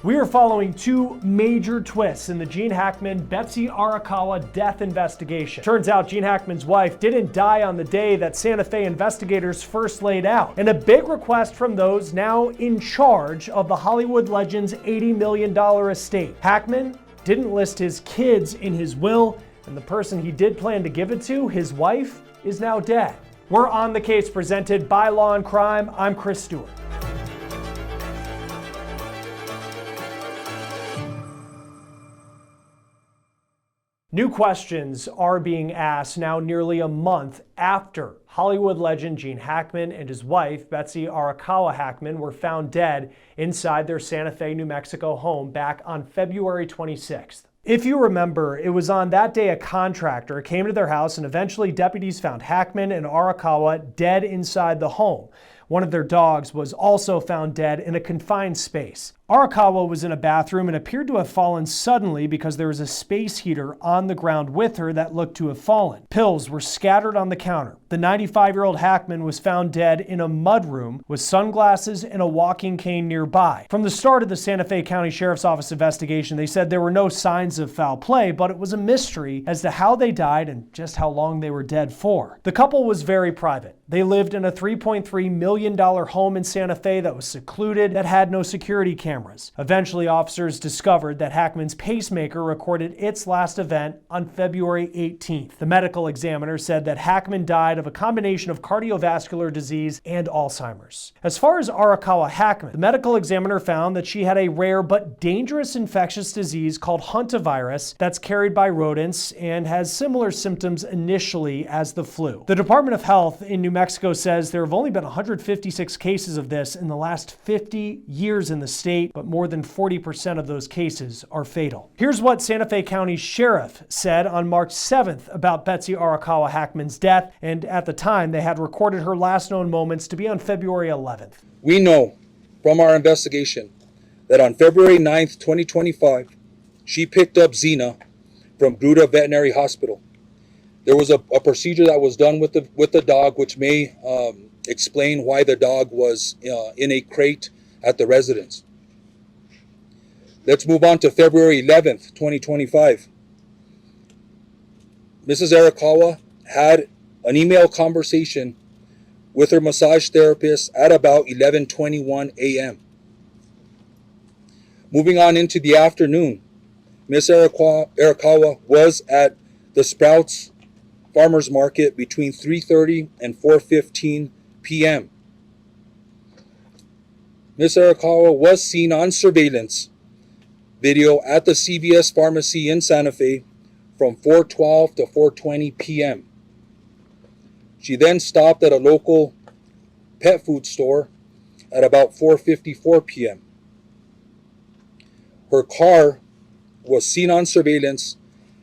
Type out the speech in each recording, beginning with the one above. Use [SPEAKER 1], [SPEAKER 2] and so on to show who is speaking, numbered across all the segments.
[SPEAKER 1] We are following two major twists in the Gene Hackman, Betsy Arakawa death investigation. Turns out Gene Hackman's wife didn't die on the day that Santa Fe investigators first laid out. And a big request from those now in charge of the Hollywood legend's $80 million estate. Hackman didn't list his kids in his will, and the person he did plan to give it to, his wife, is now dead. We're on the case presented by Law&Crime. I'm Chris Stewart. New questions are being asked now nearly a month after Hollywood legend Gene Hackman and his wife, Betsy Arakawa Hackman, were found dead inside their Santa Fe, New Mexico home back on February 26th. If you remember, it was on that day a contractor came to their house and eventually deputies found Hackman and Arakawa dead inside the home. One of their dogs was also found dead in a confined space. Arakawa was in a bathroom and appeared to have fallen suddenly because there was a space heater on the ground with her that looked to have fallen. Pills were scattered on the counter. The 95-year-old Hackman was found dead in a mudroom with sunglasses and a walking cane nearby. From the start of the Santa Fe County Sheriff's Office investigation, they said there were no signs of foul play, but it was a mystery as to how they died and just how long they were dead for. The couple was very private. They lived in a $3.3 million home in Santa Fe that was secluded, that had no security cameras. Eventually, officers discovered that Hackman's pacemaker recorded its last event on February 18th. The medical examiner said that Hackman died of a combination of cardiovascular disease and Alzheimer's. As far as Arakawa Hackman, the medical examiner found that she had a rare but dangerous infectious disease called hantavirus that's carried by rodents and has similar symptoms initially as the flu. The Department of Health in New Mexico says there have only been 156 cases of this in the last 50 years in the state, but more than 40% of those cases are fatal. Here's what Santa Fe County Sheriff said on March 7th about Betsy Arakawa Hackman's death, and at the time they had recorded her last known moments to be on February 11th.
[SPEAKER 2] We know from our investigation that on February 9th, 2025, she picked up Xena from Gruta Veterinary Hospital. There was a procedure that was done with the dog, which may explain why the dog was in a crate at the residence. Let's move on to February 11th, 2025. Mrs. Arakawa had an email conversation with her massage therapist at about 11:21 a.m. Moving on into the afternoon, Ms. Arakawa was at the Sprouts Farmers Market between 3:30 and 4:15 p.m. Ms. Arakawa was seen on surveillance video at the CVS pharmacy in Santa Fe from 4:12 to 4:20 p.m. She then stopped at a local pet food store at about 4:54 p.m. Her car was seen on surveillance,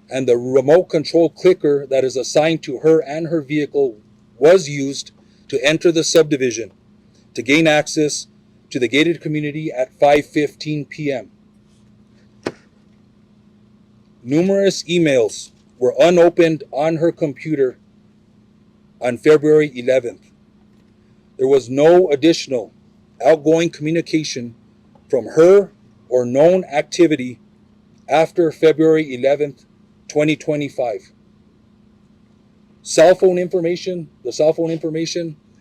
[SPEAKER 2] and the remote control clicker that is assigned to her and her vehicle was used to enter the subdivision to gain access to the gated community at 5:15 p.m. Numerous emails were unopened on her computer on February 11th. There was no additional outgoing communication from her or known activity after February 11th, 2025. The cell phone information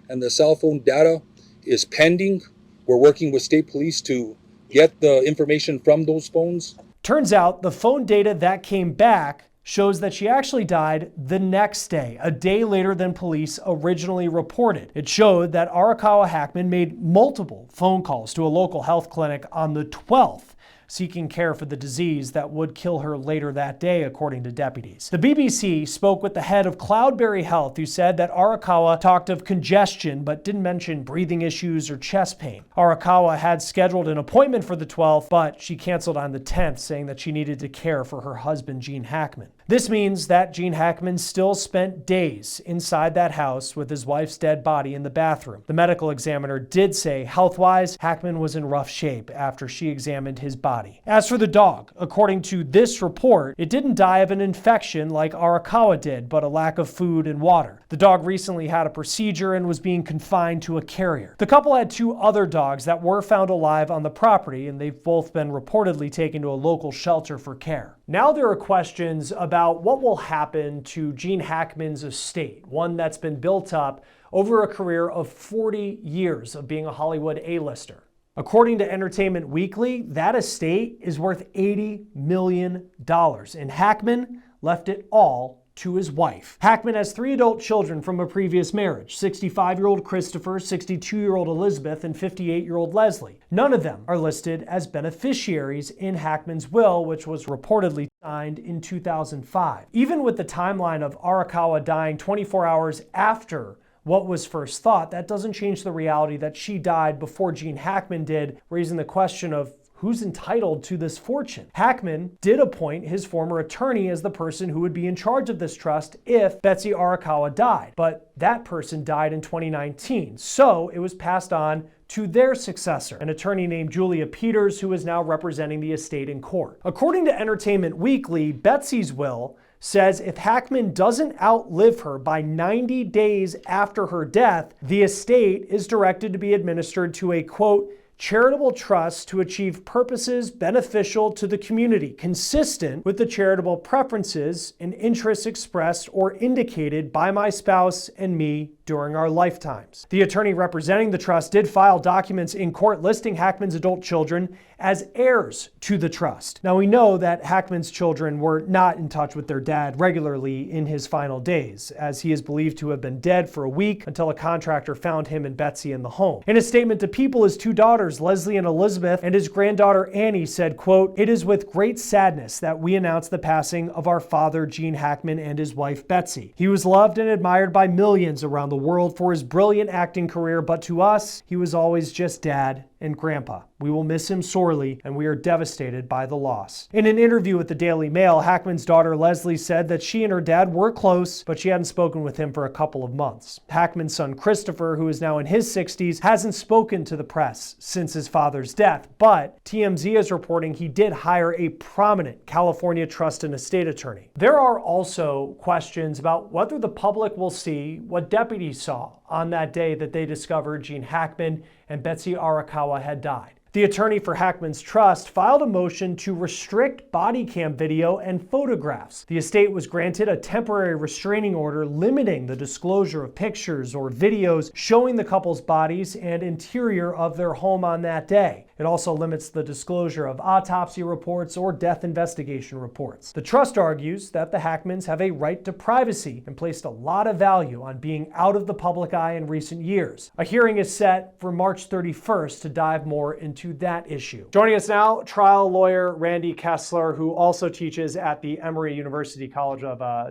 [SPEAKER 2] and the cell phone data is pending. We're working with state police to get the information from those phones.
[SPEAKER 1] Turns out the phone data that came back shows that she actually died the next day, a day later than police originally reported. It showed that Arakawa Hackman made multiple phone calls to a local health clinic on the 12th, seeking care for the disease that would kill her later that day, according to deputies. The BBC spoke with the head of Cloudberry Health, who said that Arakawa talked of congestion but didn't mention breathing issues or chest pain. Arakawa had scheduled an appointment for the 12th, but she canceled on the 10th, saying that she needed to care for her husband, Gene Hackman. This means that Gene Hackman still spent days inside that house with his wife's dead body in the bathroom. The medical examiner did say, health-wise, Hackman was in rough shape after she examined his body. As for the dog, according to this report, it didn't die of an infection like Arakawa did, but a lack of food and water. The dog recently had a procedure and was being confined to a carrier. The couple had 2 other dogs that were found alive on the property, and they've both been reportedly taken to a local shelter for care. Now there are questions about what will happen to Gene Hackman's estate, one that's been built up over a career of 40 years of being a Hollywood A-lister. According to Entertainment Weekly, that estate is worth $80 million, and Hackman left it all to his wife. Hackman has 3 adult children from a previous marriage, 65-year-old Christopher, 62-year-old Elizabeth, and 58-year-old Leslie. None of them are listed as beneficiaries in Hackman's will, which was reportedly signed in 2005. Even with the timeline of Arakawa dying 24 hours after what was first thought, that doesn't change the reality that she died before Gene Hackman did, raising the question of who's entitled to this fortune. Hackman did appoint his former attorney as the person who would be in charge of this trust if Betsy Arakawa died, but that person died in 2019, so it was passed on to their successor, an attorney named Julia Peters, who is now representing the estate in court. According to Entertainment Weekly, Betsy's will says if Hackman doesn't outlive her by 90 days after her death, the estate is directed to be administered to a, quote, charitable trust to achieve purposes beneficial to the community, consistent with the charitable preferences and interests expressed or indicated by my spouse and me during our lifetimes. The attorney representing the trust did file documents in court listing Hackman's adult children as heirs to the trust. Now we know that Hackman's children were not in touch with their dad regularly in his final days, as he is believed to have been dead for a week until a contractor found him and Betsy in the home. In a statement to People, his 2 daughters, Leslie and Elizabeth, and his granddaughter Annie said, quote, "It is with great sadness that we announce the passing of our father, Gene Hackman, and his wife, Betsy. He was loved and admired by millions around the world for his brilliant acting career, but to us, he was always just Dad and Grandpa. We will miss him sorely, and we are devastated by the loss." In an interview with the Daily Mail, Hackman's daughter Leslie said that she and her dad were close, but she hadn't spoken with him for a couple of months. Hackman's son Christopher, who is now in his 60s, hasn't spoken to the press since his father's death, but TMZ is reporting he did hire a prominent California trust and estate attorney. There are also questions about whether the public will see what deputies saw on that day that they discovered Gene Hackman and Betsy Arakawa had died. The attorney for Hackman's trust filed a motion to restrict body cam video and photographs. The estate was granted a temporary restraining order limiting the disclosure of pictures or videos showing the couple's bodies and interior of their home on that day. It also limits the disclosure of autopsy reports or death investigation reports. The trust argues that the Hackmans have a right to privacy and placed a lot of value on being out of the public eye in recent years. A hearing is set for March 31st to dive more into that issue. Joining us now, trial lawyer Randy Kessler, who also teaches at the Emory University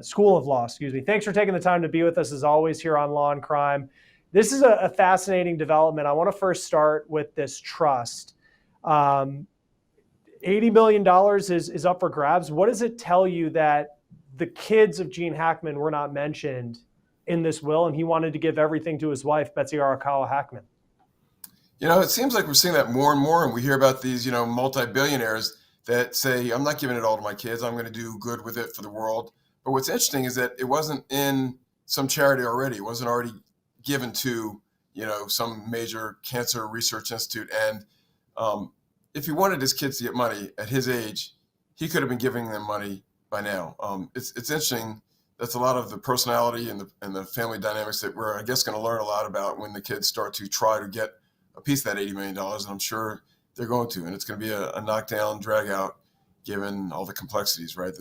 [SPEAKER 1] School of Law. Thanks for taking the time to be with us as always here on Law and Crime. This is a fascinating development. I want to first start with this trust. $80 million is up for grabs. What does it tell you that the kids of Gene Hackman were not mentioned in this will, and he wanted to give everything to his wife, Betsy Arakawa Hackman?
[SPEAKER 3] You know, it seems like we're seeing that more and more, and we hear about these, multi-billionaires that say, I'm not giving it all to my kids. I'm going to do good with it for the world. But what's interesting is that it wasn't in some charity already. It wasn't already given to, some major cancer research institute. And if he wanted his kids to get money at his age, he could have been giving them money by now. It's interesting. That's a lot of the personality and the family dynamics that we're, I guess, going to learn a lot about when the kids start to try to get a piece of that $80 million. And I'm sure they're going to, and it's going to be a knockdown, drag out, given all the complexities, right?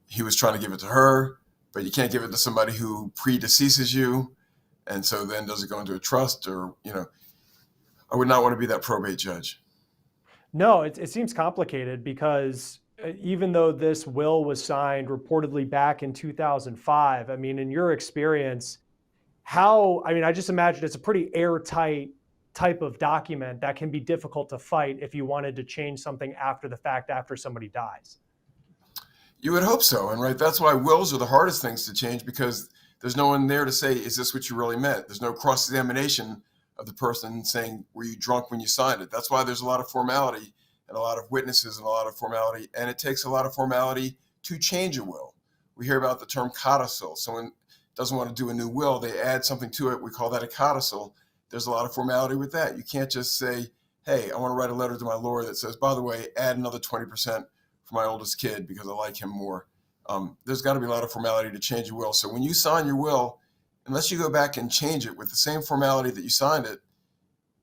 [SPEAKER 3] He was trying to give it to her, but you can't give it to somebody who predeceases you. And so then does it go into a trust or, I would not want to be that probate judge.
[SPEAKER 1] No, it seems complicated because even though this will was signed reportedly back in 2005, in your experience, I just imagine it's a pretty airtight type of document that can be difficult to fight if you wanted to change something after the fact, after somebody dies.
[SPEAKER 3] You would hope so. And right, that's why wills are the hardest things to change, because there's no one there to say, is this what you really meant? There's no cross-examination of the person saying, were you drunk when you signed it? That's why there's a lot of formality and a lot of witnesses and a lot of formality. And it takes a lot of formality to change a will. We hear about the term codicil. Someone doesn't want to do a new will, they add something to it. We call that a codicil. There's a lot of formality with that. You can't just say, hey, I want to write a letter to my lawyer that says, by the way, add another 20% for my oldest kid because I like him more. There's got to be a lot of formality to change your will. So when you sign your will, unless you go back and change it with the same formality that you signed it,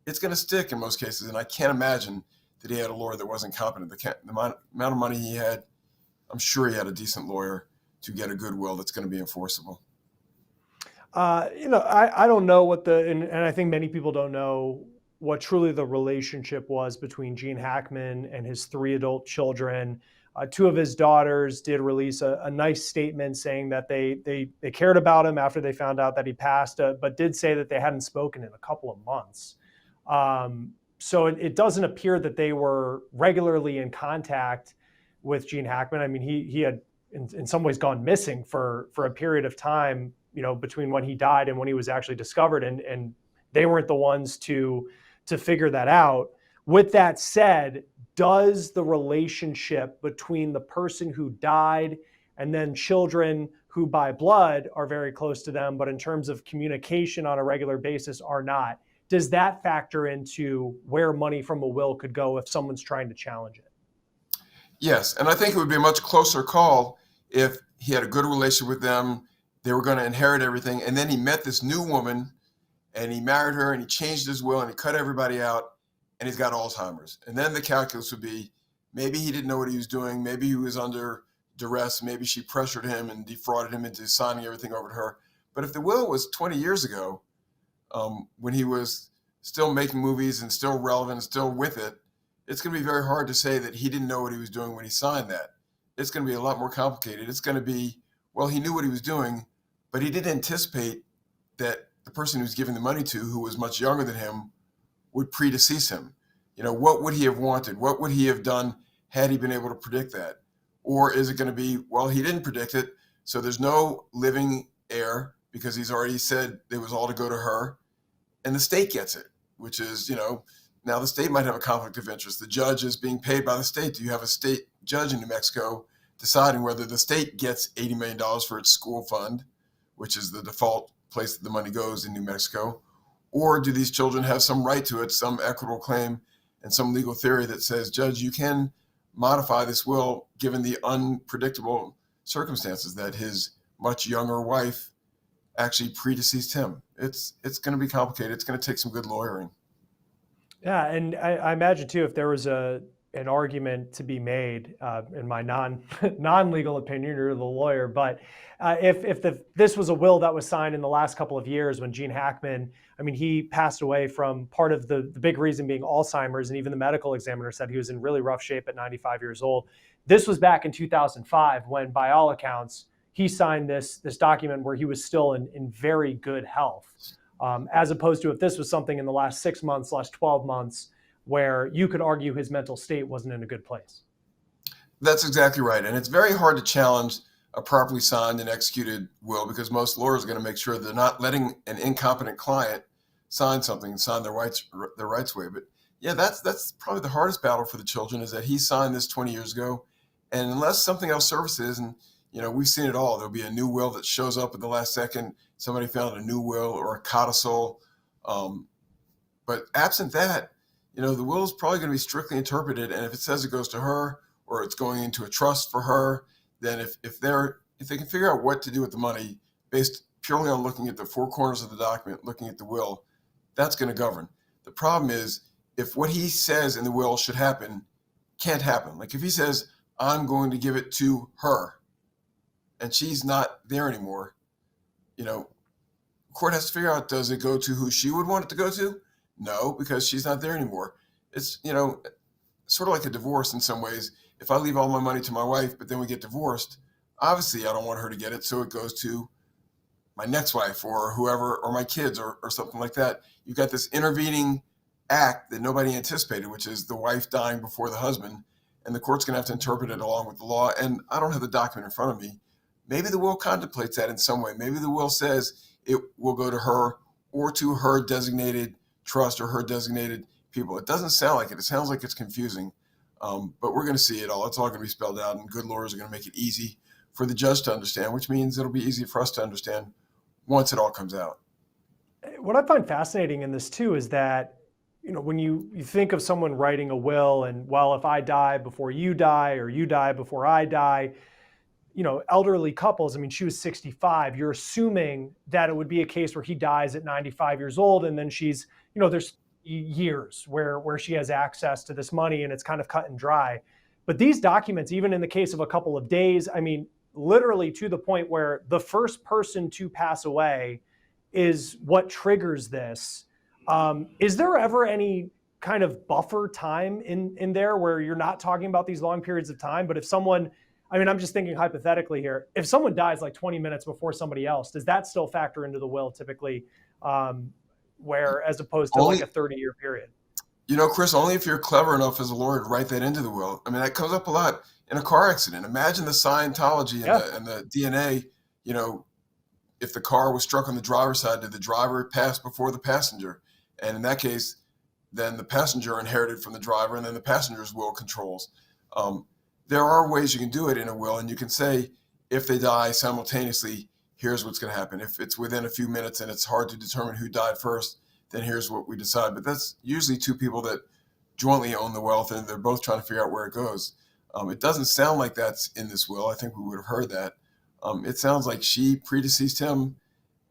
[SPEAKER 3] it's going to stick in most cases. And I can't imagine that he had a lawyer that wasn't competent. The amount of money he had, I'm sure he had a decent lawyer to get a good will that's going to be enforceable.
[SPEAKER 1] I don't know what and I think many people don't know what truly the relationship was between Gene Hackman and his 3 adult children. 2 of his daughters did release a nice statement saying that they cared about him after they found out that he passed, but did say that they hadn't spoken in a couple of months. So it doesn't appear that they were regularly in contact with Gene Hackman. I mean, he had in some ways gone missing for a period of time, between when he died and when he was actually discovered, and they weren't the ones to figure that out. With that said, does the relationship between the person who died and then children who by blood are very close to them, but in terms of communication on a regular basis are not, does that factor into where money from a will could go if someone's trying to challenge it?
[SPEAKER 3] Yes, and I think it would be a much closer call if he had a good relationship with them, they were going to inherit everything, and then he met this new woman, and he married her, and he changed his will, and he cut everybody out, and he's got Alzheimer's. And then the calculus would be, maybe he didn't know what he was doing, maybe he was under duress, maybe she pressured him and defrauded him into signing everything over to her. But if the will was 20 years ago, when he was still making movies and still relevant and still with it, it's going to be very hard to say that he didn't know what he was doing when he signed that. It's going to be a lot more complicated. It's going to be, well, he knew what he was doing, but he didn't anticipate that the person he was giving the money to, who was much younger than him, would predecease him. What would he have wanted? What would he have done had he been able to predict that? Or is it going to be, well, he didn't predict it, so there's no living heir because he's already said it was all to go to her, and the state gets it, which is, now the state might have a conflict of interest. The judge is being paid by the state. Do you have a state judge in New Mexico deciding whether the state gets $80 million for its school fund, which is the default place that the money goes in New Mexico, or do these children have some right to it, some equitable claim and some legal theory that says, Judge, you can modify this will given the unpredictable circumstances that his much younger wife actually predeceased him. It's going to be complicated. It's going to take some good lawyering.
[SPEAKER 1] Yeah, and I imagine too, if there was an argument to be made, in my non-legal opinion, you're the lawyer, but if this was a will that was signed in the last couple of years when Gene Hackman, he passed away from part of the big reason being Alzheimer's, and even the medical examiner said he was in really rough shape at 95 years old. This was back in 2005 when, by all accounts, he signed this document where he was still in very good health. As opposed to if this was something in the last 6 months, last 12 months, where you could argue his mental state wasn't in a good place.
[SPEAKER 3] That's exactly right. And it's very hard to challenge a properly signed and executed will because most lawyers are going to make sure they're not letting an incompetent client sign something and sign their rights away. But yeah, that's probably the hardest battle for the children, is that he signed this 20 years ago. And unless something else surfaces, and we've seen it all, there'll be a new will that shows up at the last second. Somebody found a new will or a codicil. But absent that, the will is probably going to be strictly interpreted. And if it says it goes to her or it's going into a trust for her, then if they can figure out what to do with the money based purely on looking at the 4 corners of the document, looking at the will, that's going to govern. The problem is if what he says in the will should happen can't happen. Like if he says, I'm going to give it to her and she's not there anymore, court has to figure out, does it go to who she would want it to go to? No, because she's not there anymore. It's, sort of like a divorce in some ways. If I leave all my money to my wife, but then we get divorced, obviously I don't want her to get it. So it goes to my next wife or whoever, or my kids or something like that. You've got this intervening act that nobody anticipated, which is the wife dying before the husband. and the court's going to have to interpret it along with the law. And I don't have the document in front of me. Maybe the will contemplates that in some way. Maybe the will says it will go to her or to her designated trust or her designated people. It doesn't sound like it. It sounds like it's confusing. But we're going to see it all. It's all going to be spelled out, and good lawyers are going to make it easy for the judge to understand, which means it'll be easy for us to understand once it all comes out.
[SPEAKER 1] What I find fascinating in this too is that, when you think of someone writing a will and, well, if I die before you die or you die before I die, elderly couples, I mean, she was 65. You're assuming that it would be a case where he dies at 95 years old. And then she's, there's years where she has access to this money and it's kind of cut and dry. But these documents, even in the case of a couple of days, I mean, literally to the point where the first person to pass away is what triggers this. Is there ever any kind of buffer time in there where you're not talking about these long periods of time? But if someone, I'm just thinking hypothetically here, if someone dies like 20 minutes before somebody else, does that still factor into the will typically, where as opposed to like a 30-year period?
[SPEAKER 3] Chris, only if you're clever enough as a lawyer to write that into the will. I mean, that comes up a lot in a car accident. Imagine the Scientology and the DNA, if the car was struck on the driver's side, did the driver pass before the passenger? And in that case, then the passenger inherited from the driver, and then the passenger's will controls. There are ways you can do it in a will, and you can say, if they die simultaneously, here's what's going to happen. If it's within a few minutes and it's hard to determine who died first, then here's what we decide. But that's usually two people that jointly own the wealth, and they're both trying to figure out where it goes. It doesn't sound like that's in this will. I think we would have heard that. It sounds like she predeceased him,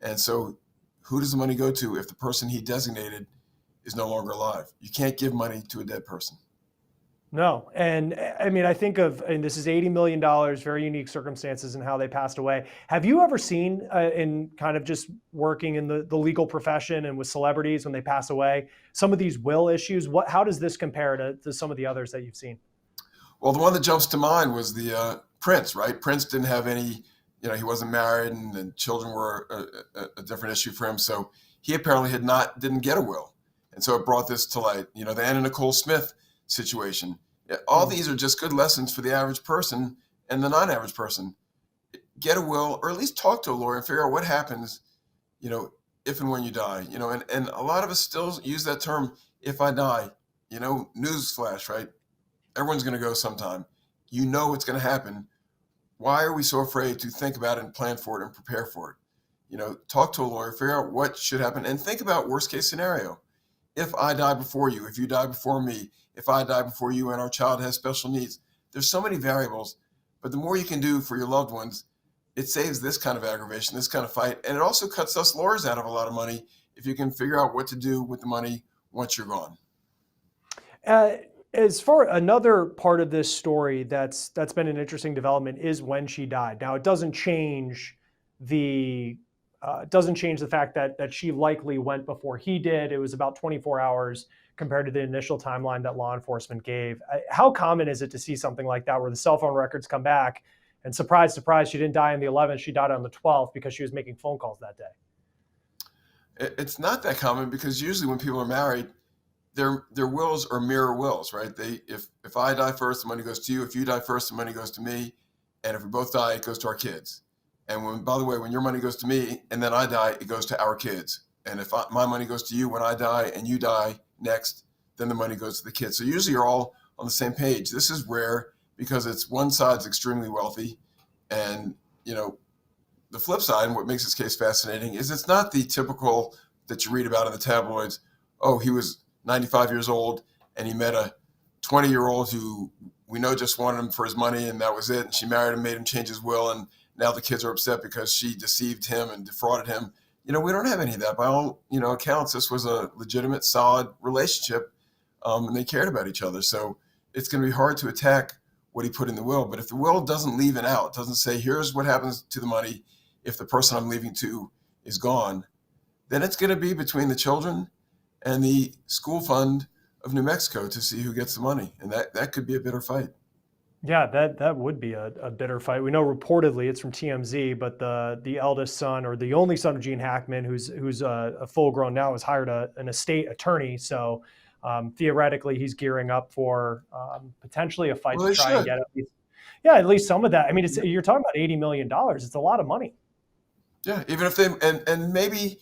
[SPEAKER 3] and so who does the money go to if the person he designated is no longer alive? You can't give money to a dead person.
[SPEAKER 1] No. And I think and this is $80 million, very unique circumstances in how they passed away. Have you ever seen in kind of just working in the legal profession and with celebrities when they pass away, some of these will issues? How does this compare to some of the others that you've seen?
[SPEAKER 3] Well, the one that jumps to mind was the Prince, right? Prince didn't have any, he wasn't married, and the children were a different issue for him. So he apparently didn't get a will. And so it brought this to light, the Anna Nicole Smith situation. All these are just good lessons for the average person and the non-average person. Get a will, or at least talk to a lawyer and figure out what happens, if and when you die, and a lot of us still use that term, if I die, newsflash, right? Everyone's going to go sometime. It's going to happen. Why are we so afraid to think about it and plan for it and prepare for it? Talk to a lawyer, figure out what should happen, and think about worst case scenario. If I die before you, if you die before me, if I die before you and our child has special needs, there's so many variables, but the more you can do for your loved ones, it saves this kind of aggravation, this kind of fight. And it also cuts us lawyers out of a lot of money if you can figure out what to do with the money once you're gone.
[SPEAKER 1] As far another part of this story that's been an interesting development is when she died. Now, it doesn't change the fact that she likely went before he did. It was about 24 hours compared to the initial timeline that law enforcement gave. How common is it to see something like that where the cell phone records come back and surprise, surprise, she didn't die on the 11th, she died on the 12th because she was making phone calls that day?
[SPEAKER 3] It's not that common because usually when people are married, their wills are mirror wills, right? If I die first, the money goes to you. If you die first, the money goes to me. And if we both die, it goes to our kids. And by the way, when your money goes to me and then I die, it goes to our kids. And if my money goes to you when I die and you die next, then the money goes to the kids. So usually you're all on the same page. This is rare because it's one side's extremely wealthy. And, the flip side, and what makes this case fascinating, is it's not the typical that you read about in the tabloids. Oh, he was 95 years old and he met a 20-year-old who we know just wanted him for his money and that was it. And she married him, made him change his will. And now the kids are upset because she deceived him and defrauded him. We don't have any of that. By all, accounts, this was a legitimate, solid relationship, and they cared about each other. So it's going to be hard to attack what he put in the will. But if the will doesn't leave it out, doesn't say, here's what happens to the money if the person I'm leaving to is gone, then it's going to be between the children and the school fund of New Mexico to see who gets the money. And that could be a bitter fight.
[SPEAKER 1] Yeah, that would be a bitter fight. We know reportedly it's from TMZ, but the eldest son or the only son of Gene Hackman, who's a full grown now, has hired an estate attorney. So theoretically, he's gearing up for potentially a fight
[SPEAKER 3] Well,
[SPEAKER 1] to
[SPEAKER 3] they
[SPEAKER 1] try and
[SPEAKER 3] should.
[SPEAKER 1] get at least some of that. I mean, you're talking about $80 million. It's a lot of money.
[SPEAKER 3] Yeah, even if they and maybe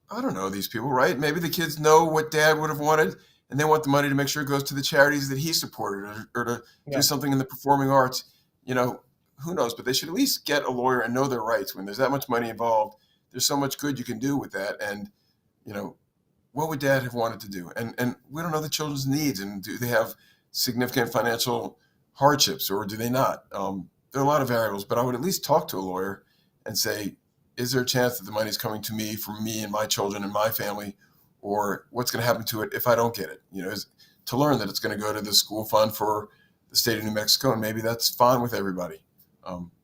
[SPEAKER 3] I don't know these people, right? Maybe the kids know what dad would have wanted, and they want the money to make sure it goes to the charities that he supported, or to
[SPEAKER 1] Yeah.
[SPEAKER 3] do something in the performing arts. You know, who knows? But they should at least get a lawyer and know their rights. When there's that much money involved, there's so much good you can do with that. And you know, what would dad have wanted to do? And we don't know the children's needs, and do they have significant financial hardships, or do they not? There are a lot of variables, but I would at least talk to a lawyer and say, is there a chance that the money's coming to me from me and my children and my family, or what's going to happen to it if I don't get it? You know, to learn that it's going to go to the school fund for the state of New Mexico, and maybe that's fine with everybody.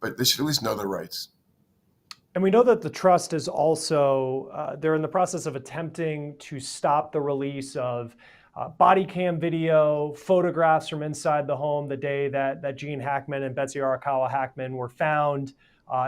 [SPEAKER 3] But they should at least know their rights.
[SPEAKER 1] And we know that the trust is also, they're in the process of attempting to stop the release of body cam video, photographs from inside the home the day that Gene Hackman and Betsy Arakawa Hackman were found,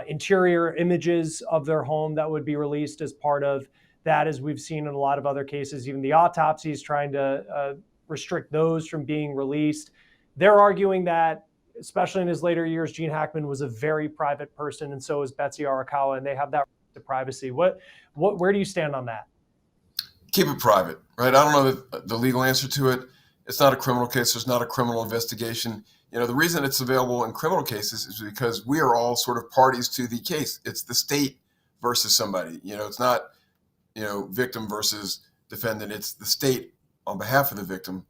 [SPEAKER 1] interior images of their home that would be released as part of that, as we've seen in a lot of other cases, even the autopsies trying to restrict those from being released. They're arguing that, especially in his later years, Gene Hackman was a very private person, and so is Betsy Arakawa, and they have that right to privacy. Where do you stand on that?
[SPEAKER 3] Keep it private, right? I don't know the legal answer to it. It's not a criminal case. There's not a criminal investigation. You know, the reason it's available in criminal cases is because we are all sort of parties to the case. It's the state versus somebody. You know, it's not, you know, victim versus defendant. It's the state on behalf of the victim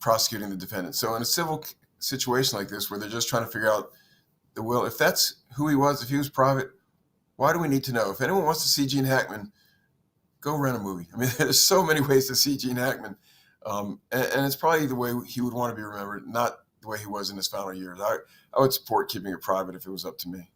[SPEAKER 3] prosecuting the defendant. So in a civil situation like this, where they're just trying to figure out the will, if that's who he was, if he was private, why do we need to know? If anyone wants to see Gene Hackman, go rent a movie. I mean, there's so many ways to see Gene Hackman. And it's probably the way he would want to be remembered, not the way he was in his final years. I would support keeping it private if it was up to me.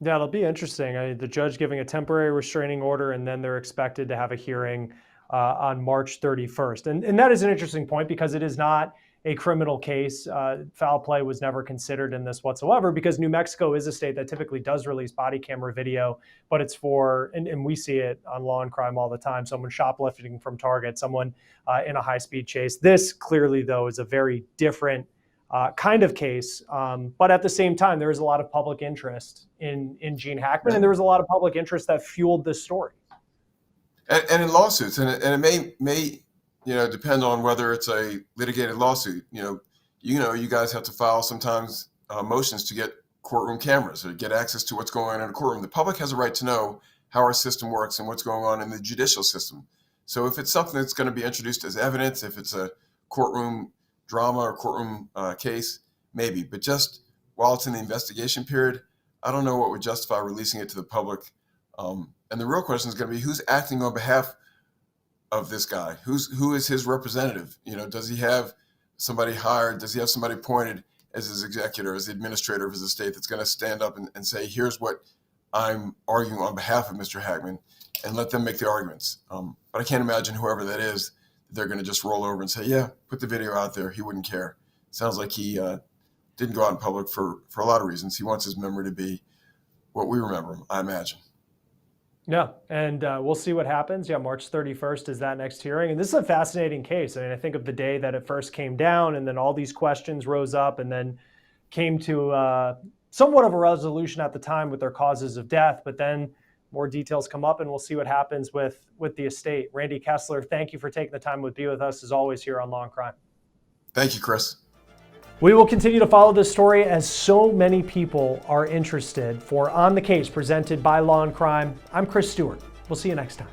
[SPEAKER 1] Yeah, it'll be interesting. The judge giving a temporary restraining order, and then they're expected to have a hearing on March 31st. And that is an interesting point, because it is not a criminal case. Foul play was never considered in this whatsoever, because New Mexico is a state that typically does release body camera video, but it's for, and we see it on Law and Crime all the time, someone shoplifting from Target, someone in a high-speed chase. This clearly, though, is a very different kind of case. But at the same time, there is a lot of public interest in Gene Hackman, and there was a lot of public interest that fueled this story.
[SPEAKER 3] And in lawsuits, and it may depend on whether it's a litigated lawsuit. You guys have to file sometimes motions to get courtroom cameras or get access to what's going on in a courtroom. The public has a right to know how our system works and what's going on in the judicial system. So if it's something that's going to be introduced as evidence, if it's a courtroom drama or courtroom case, maybe. But just while it's in the investigation period, I don't know what would justify releasing it to the public. And the real question is going to be, who's acting on behalf of this guy? Who is his representative? Does he have somebody hired? Does he have somebody appointed as his executor, as the administrator of his estate, that's going to stand up and say, here's what I'm arguing on behalf of Mr. Hackman, and let them make the arguments. But I can't imagine whoever that is, they're going to just roll over and say, yeah, put the video out there. He wouldn't care. Sounds like he didn't go out in public for a lot of reasons. He wants his memory to be what we remember him, I imagine.
[SPEAKER 1] Yeah, and we'll see what happens. Yeah, March 31st is that next hearing. And this is a fascinating case. I mean, I think of the day that it first came down, and then all these questions rose up, and then came to somewhat of a resolution at the time with their causes of death. But then more details come up, and we'll see what happens with the estate. Randy Kessler, thank you for taking the time to be with us, as always, here on Law and Crime.
[SPEAKER 3] Thank you, Chris.
[SPEAKER 1] We will continue to follow this story, as so many people are interested. For On the Case, presented by Law and Crime, I'm Chris Stewart. We'll see you next time.